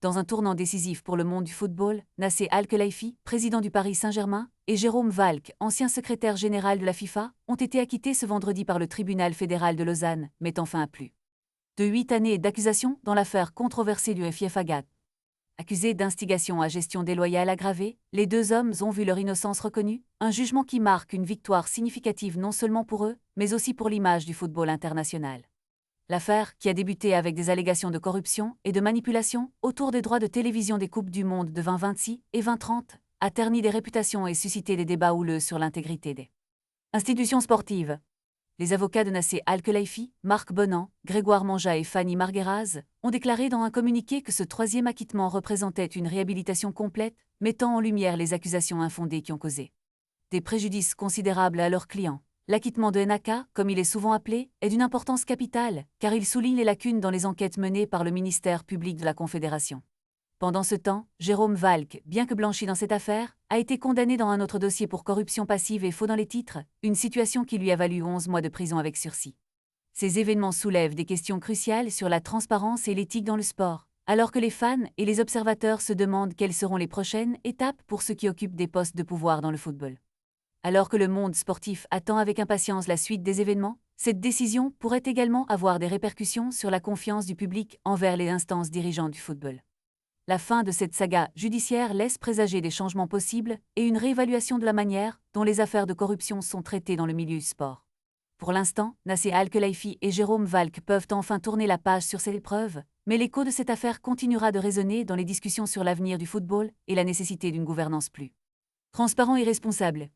Dans un tournant décisif pour le monde du football, Nasser Al-Khelaifi, président du Paris Saint-Germain, et Jérôme Valcke, ancien secrétaire général de la FIFA, ont été acquittés ce vendredi par le tribunal fédéral de Lausanne, mettant fin à plus de 8 années d'accusations dans l'affaire controversée du FIFA. Accusés d'instigation à gestion déloyale aggravée, les deux hommes ont vu leur innocence reconnue, un jugement qui marque une victoire significative non seulement pour eux, mais aussi pour l'image du football international. L'affaire, qui a débuté avec des allégations de corruption et de manipulation autour des droits de télévision des Coupes du Monde de 2026 et 2030, a terni des réputations et suscité des débats houleux sur l'intégrité des institutions sportives. Les avocats de Nasser Al-Khelaifi, Marc Bonan, Grégoire Manja et Fanny Margueraz, ont déclaré dans un communiqué que ce troisième acquittement représentait une réhabilitation complète, mettant en lumière les accusations infondées qui ont causé des préjudices considérables à leurs clients. L'acquittement de Naka, comme il est souvent appelé, est d'une importance capitale, car il souligne les lacunes dans les enquêtes menées par le ministère public de la Confédération. Pendant ce temps, Jérôme Valcke, bien que blanchi dans cette affaire, a été condamné dans un autre dossier pour corruption passive et faux dans les titres, une situation qui lui a valu 11 mois de prison avec sursis. Ces événements soulèvent des questions cruciales sur la transparence et l'éthique dans le sport, alors que les fans et les observateurs se demandent quelles seront les prochaines étapes pour ceux qui occupent des postes de pouvoir dans le football. Alors que le monde sportif attend avec impatience la suite des événements, cette décision pourrait également avoir des répercussions sur la confiance du public envers les instances dirigeantes du football. La fin de cette saga judiciaire laisse présager des changements possibles et une réévaluation de la manière dont les affaires de corruption sont traitées dans le milieu du sport. Pour l'instant, Nasser Al-Khelaifi et Jérôme Valcke peuvent enfin tourner la page sur cette épreuve, mais l'écho de cette affaire continuera de résonner dans les discussions sur l'avenir du football et la nécessité d'une gouvernance plus transparente et responsable.